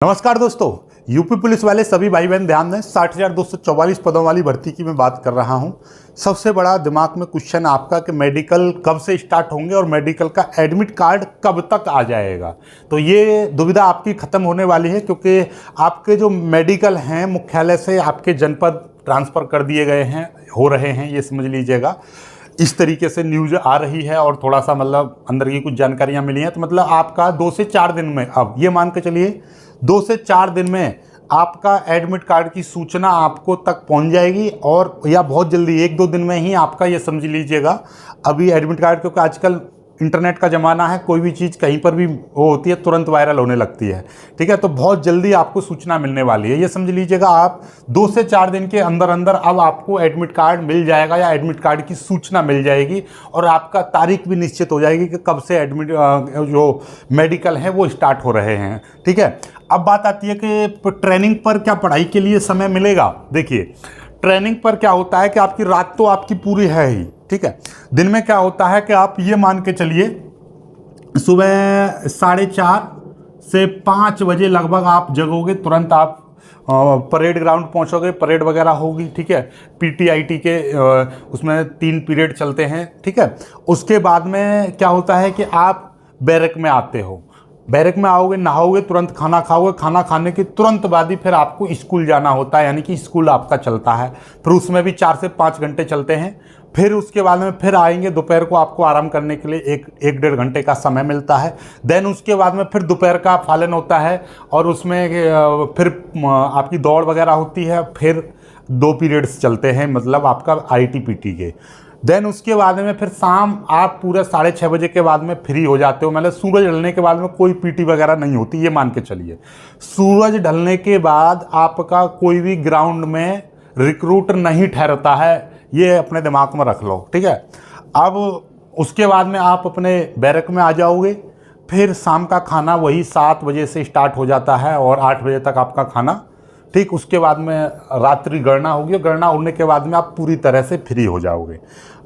नमस्कार दोस्तों, UP police वाले सभी भाई बहन ध्यान दें। 60,244 पदों वाली भर्ती की मैं बात कर रहा हूं। सबसे बड़ा दिमाग में क्वेश्चन आपका कि मेडिकल कब से स्टार्ट होंगे और मेडिकल का एडमिट कार्ड कब तक आ जाएगा। तो ये दुविधा आपकी ख़त्म होने वाली है, क्योंकि आपके जो मेडिकल हैं मुख्यालय से आपके जनपद ट्रांसफ़र कर दिए गए हैं, हो रहे हैं, ये समझ लीजिएगा। इस तरीके से न्यूज़ आ रही है और थोड़ा सा मतलब अंदर की कुछ जानकारियाँ मिली हैं। तो मतलब आपका 2 से 4 दिन में, अब ये मान के चलिए 2 से 4 दिन में आपका एडमिट कार्ड की सूचना आपको तक पहुंच जाएगी, और या बहुत जल्दी 1-2 दिन में ही आपका, ये समझ लीजिएगा। अभी एडमिट कार्ड, क्योंकि आजकल इंटरनेट का ज़माना है, कोई भी चीज़ कहीं पर भी वो होती है तुरंत वायरल होने लगती है, ठीक है। तो बहुत जल्दी आपको सूचना मिलने वाली है, ये समझ लीजिएगा। आप 2 से 4 दिन के अंदर अंदर अब आपको एडमिट कार्ड मिल जाएगा, या एडमिट कार्ड की सूचना मिल जाएगी, और आपका तारीख भी निश्चित हो जाएगी कि कब से एडमिट जो मेडिकल है वो स्टार्ट हो रहे हैं, ठीक है। अब बात आती है कि ट्रेनिंग पर क्या पढ़ाई के लिए समय मिलेगा। देखिए, ट्रेनिंग पर क्या होता है कि आपकी रात तो आपकी पूरी है ही, ठीक है। दिन में क्या होता है कि आप ये मान के चलिए सुबह 4:30 से 5 बजे लगभग आप जगोगे, तुरंत आप परेड ग्राउंड पहुंचोगे, परेड वगैरह होगी, ठीक है। पीटीआईटी के उसमें 3 पीरियड चलते हैं, ठीक है। उसके बाद में क्या होता है कि आप बैरक में आते हो, बैरक में आओगे, नहाओगे, तुरंत खाना खाओगे, खाना खाने के तुरंत बाद ही फिर आपको स्कूल जाना होता है, यानी कि स्कूल आपका चलता है। फिर उसमें भी 4 से 5 घंटे चलते हैं। फिर उसके बाद में फिर आएंगे, दोपहर को आपको आराम करने के लिए 1-1.5 घंटे का समय मिलता है। देन उसके बाद में फिर दोपहर का फालन होता है, और उसमें फिर आपकी दौड़ वगैरह होती है। फिर 2 पीरियड्स चलते हैं, मतलब आपका आईटी-पीटी के। देन उसके बाद में फिर शाम आप पूरा 6:30 बजे के बाद में फ्री हो जाते हो, मतलब सूरज ढलने के बाद में कोई पीटी वगैरह नहीं होती, ये मान के चलिए। सूरज ढलने के बाद आपका कोई भी ग्राउंड में रिक्रूट नहीं ठहरता है, ये अपने दिमाग में रख लो, ठीक है। अब उसके बाद में आप अपने बैरक में आ जाओगे। फिर शाम का खाना वही 7 बजे से स्टार्ट हो जाता है और 8 बजे तक आपका खाना, ठीक। उसके बाद में रात्रि गणना होगी, गणना होने के बाद में आप पूरी तरह से फ्री हो जाओगे।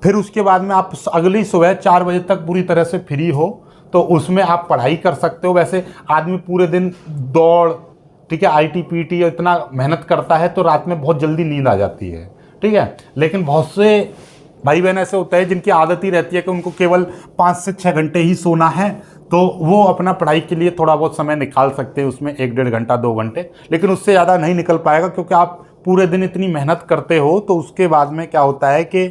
फिर उसके बाद में आप अगली सुबह 4 बजे तक पूरी तरह से फ्री हो, तो उसमें आप पढ़ाई कर सकते हो। वैसे आदमी पूरे दिन दौड़, ठीक है, आईटी-पीटी इतना मेहनत करता है, तो रात में बहुत जल्दी नींद आ जाती है, ठीक है। लेकिन बहुत से भाई बहन ऐसे होते हैं जिनकी आदत ही रहती है कि उनको केवल 5 से 6 घंटे ही सोना है, तो वो अपना पढ़ाई के लिए थोड़ा बहुत समय निकाल सकते हैं, उसमें 1-1.5 घंटा 2 घंटे, लेकिन उससे ज़्यादा नहीं निकल पाएगा, क्योंकि आप पूरे दिन इतनी मेहनत करते हो। तो उसके बाद में क्या होता है कि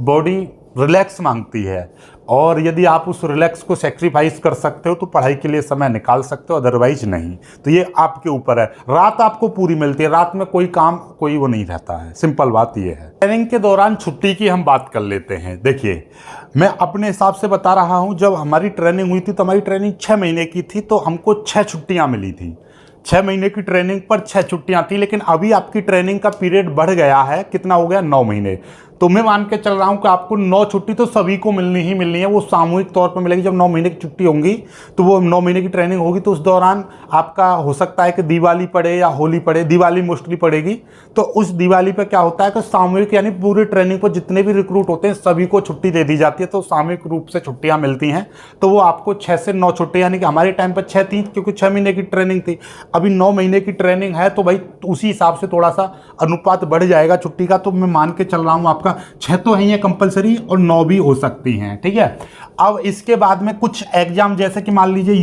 बॉडी रिलैक्स मांगती है, और यदि आप उस रिलैक्स को सेक्रीफाइस कर सकते हो तो पढ़ाई के लिए समय निकाल सकते हो, अदरवाइज नहीं। तो ये आपके ऊपर है। रात आपको पूरी मिलती है, रात में कोई काम, कोई वो नहीं रहता है, सिंपल बात ये है। ट्रेनिंग के दौरान छुट्टी की हम बात कर लेते हैं। देखिए, मैं अपने हिसाब से बता रहा हूँ, जब हमारी ट्रेनिंग हुई थी तो हमारी ट्रेनिंग 6 महीने की थी, तो हमको 6 छुट्टियाँ मिली थी। 6 महीने की ट्रेनिंग पर 6 छुट्टियाँ थी। लेकिन अभी आपकी ट्रेनिंग का पीरियड बढ़ गया है, कितना हो गया, 9 महीने। तो मैं मान के चल रहा हूं कि आपको 9 छुट्टी तो सभी को मिलनी ही मिलनी है, वो सामूहिक तौर पर मिलेगी। जब 9 महीने की छुट्टी होंगी तो वो 9 महीने की ट्रेनिंग होगी, तो उस दौरान आपका हो सकता है कि दिवाली पड़े या होली पड़े। दिवाली मोस्टली पड़ेगी, तो उस दिवाली पे क्या होता है कि सामूहिक, यानी पूरी ट्रेनिंग पर जितने भी रिक्रूट होते हैं सभी को छुट्टी दे दी जाती है, तो सामूहिक रूप से छुट्टियां मिलती हैं। तो वो आपको 6 से 9 छुट्टी, यानी कि हमारे टाइम पर 6 थी, क्योंकि 6 महीने की ट्रेनिंग थी। अभी 9 महीने की ट्रेनिंग है, तो भाई उसी हिसाब से थोड़ा सा अनुपात बढ़ जाएगा छुट्टी का। तो मैं मान के चल रहा हूँ आपका 6 तो है कंपलसरी, और 9 भी हो सकती हैं, ठीक है। अब इसके बाद में कुछ एग्जाम, जैसे कि मान लीजिए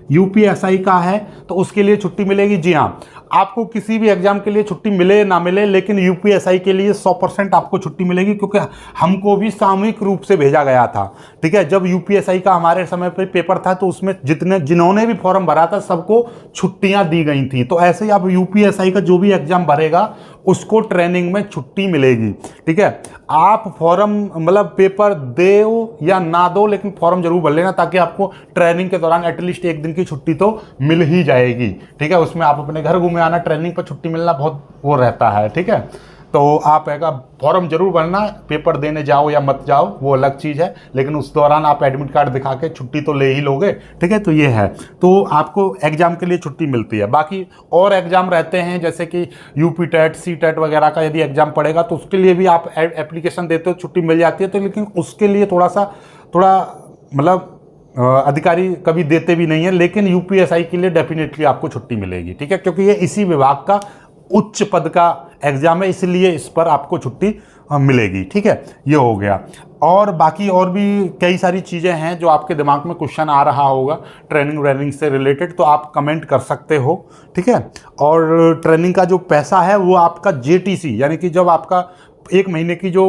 यूपीएसआई का है, तो उसके लिए छुट्टी मिलेगी। जी हाँ, आपको किसी भी एग्जाम के लिए छुट्टी मिले ना मिले, लेकिन यूपीएसआई के लिए 100% आपको छुट्टी मिलेगी, क्योंकि हमको भी सामूहिक रूप से भेजा गया था, ठीक है। जब यूपीएसआई का हमारे समय पर पेपर था, तो उसमें जिन्होंने भी फॉर्म भरा था सबको छुट्टियां दी गई थी। तो ऐसे ही अब यूपीएसआई का जो भी एग्जाम भरेगा उसको ट्रेनिंग में छुट्टी मिलेगी, ठीक है। आप फॉर्म, मतलब पेपर दो या ना दो, लेकिन फॉर्म जरूर भर लेना, ताकि आपको ट्रेनिंग के दौरान एटलीस्ट 1 दिन की छुट्टी तो मिल ही जाएगी, ठीक है। उसमें आप अपने घर घूमे आना, ट्रेनिंग पर छुट्टी मिलना बहुत वो रहता है, ठीक है। तो आप फॉर्म जरूर भरना, पेपर देने जाओ या मत जाओ वो अलग चीज़ है, लेकिन उस दौरान आप एडमिट कार्ड दिखा के छुट्टी तो ले ही लोगे, ठीक है। तो ये है, तो आपको एग्जाम के लिए छुट्टी मिलती है। बाकी और एग्जाम रहते हैं, जैसे कि यूपी टेट, सी टेट वगैरह का यदि एग्जाम पड़ेगा तो उसके लिए भी आप एप्लीकेशन देते हो, छुट्टी मिल जाती है। तो लेकिन उसके लिए थोड़ा मतलब अधिकारी कभी देते भी नहीं है, लेकिन यूपीएसआई के लिए डेफिनेटली आपको छुट्टी मिलेगी, ठीक है, क्योंकि ये इसी विभाग का उच्च पद का एग्जाम है, इसलिए इस पर आपको छुट्टी मिलेगी, ठीक है। ये हो गया। और बाकी और भी कई सारी चीज़ें हैं जो आपके दिमाग में क्वेश्चन आ रहा होगा ट्रेनिंग व्रेनिंग से रिलेटेड, तो आप कमेंट कर सकते हो, ठीक है। और ट्रेनिंग का जो पैसा है वो आपका जेटीसी, यानी कि जब आपका 1 महीने की जो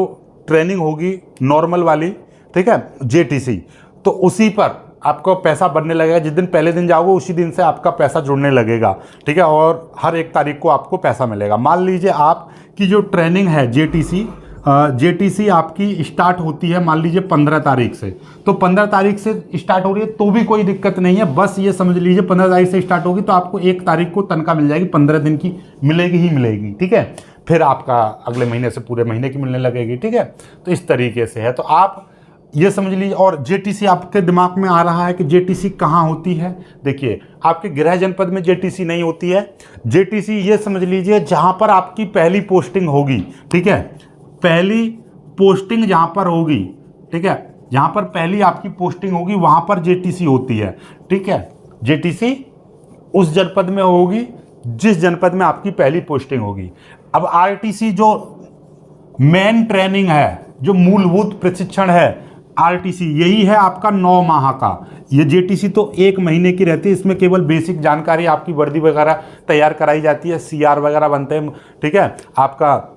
ट्रेनिंग होगी नॉर्मल वाली, ठीक है, जेटीसी, तो उसी पर आपको पैसा बनने लगेगा। जिस दिन पहले दिन जाओगे उसी दिन से आपका पैसा जुड़ने लगेगा, ठीक है, और हर 1 तारीख को आपको पैसा मिलेगा। मान लीजिए आपकी जो ट्रेनिंग है जेटीसी आपकी स्टार्ट होती है मान लीजिए 15 तारीख से, तो 15 तारीख से स्टार्ट हो रही है तो भी कोई दिक्कत नहीं है, बस ये समझ लीजिए 15 तारीख से स्टार्ट होगी तो आपको 1 तारीख को तनख्वाह मिल जाएगी, 15 दिन की मिलेगी ही मिलेगी, ठीक है। फिर आपका अगले महीने से पूरे महीने की मिलने लगेगी, ठीक है। तो इस तरीके से है, तो आप ये समझ लीजिए। और जेटीसी आपके दिमाग में आ रहा है कि जेटीसी कहाँ होती है, देखिए आपके गृह जनपद में जेटीसी नहीं होती है। जेटीसी ये समझ लीजिए जहाँ पर आपकी पहली पोस्टिंग होगी, ठीक है, पहली पोस्टिंग जहाँ पर होगी, ठीक है, जहाँ पर पहली आपकी पोस्टिंग होगी वहाँ पर जेटीसी होती है, ठीक है। जेटीसी उस जनपद में होगी जिस जनपद में आपकी पहली पोस्टिंग होगी। अब आरटीसी जो मेन ट्रेनिंग है, जो मूलभूत प्रशिक्षण है, आरटीसी यही है आपका 9 माह का। ये जेटीसी तो 1 महीने की रहती है, इसमें केवल बेसिक जानकारी, आपकी वर्दी वगैरह तैयार कराई जाती है, सीआर वगैरह बनते हैं, ठीक है, आपका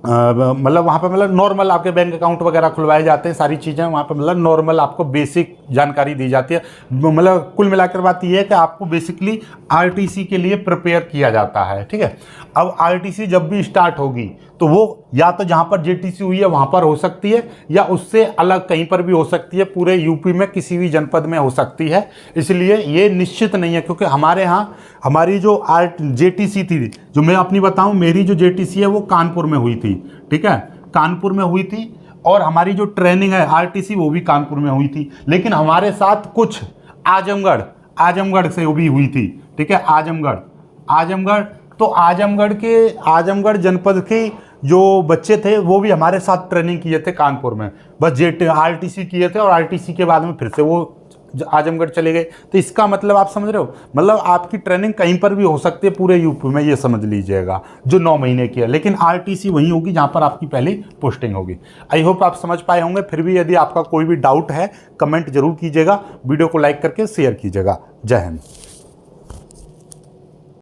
मतलब वहाँ पे मतलब नॉर्मल आपके बैंक अकाउंट वगैरह खुलवाए जाते हैं, सारी चीज़ें वहाँ पे मतलब नॉर्मल आपको बेसिक जानकारी दी जाती है। मतलब कुल मिलाकर बात ये है कि आपको बेसिकली आरटीसी के लिए प्रिपेयर किया जाता है, ठीक है। अब आरटीसी जब भी स्टार्ट होगी तो वो या तो जहाँ पर जेटीसी हुई है वहाँ पर हो सकती है, या उससे अलग कहीं पर भी हो सकती है, पूरे यूपी में किसी भी जनपद में हो सकती है। इसलिए ये निश्चित नहीं है, क्योंकि हमारे यहाँ हमारी जो जेटीसी थी, जो मैं अपनी बताऊँ, मेरी जो जेटीसी है वो कानपुर में हुई थी, ठीक है, कानपुर में हुई थी। और हमारी जो ट्रेनिंग है आरटीसी वो भी कानपुर में हुई थी, लेकिन हमारे साथ कुछ आजमगढ़ से वो भी हुई थी, ठीक है, आजमगढ़ तो आजमगढ़ जनपद के जो बच्चे थे वो भी हमारे साथ ट्रेनिंग किए थे कानपुर में, बस आरटीसी किए थे और आरटीसी के बाद में फिर से वो आजमगढ़ चले गए। तो इसका मतलब आप समझ रहे हो, मतलब आपकी ट्रेनिंग कहीं पर भी हो सकती है पूरे यूपी में, ये समझ लीजिएगा, जो 9 महीने की है, लेकिन आरटीसी वहीं होगी जहां पर आपकी पहली पोस्टिंग होगी। आई होप आप समझ पाए होंगे। फिर भी यदि आपका कोई भी डाउट है कमेंट जरूर कीजिएगा, वीडियो को लाइक करके शेयर कीजिएगा। जय हिंद।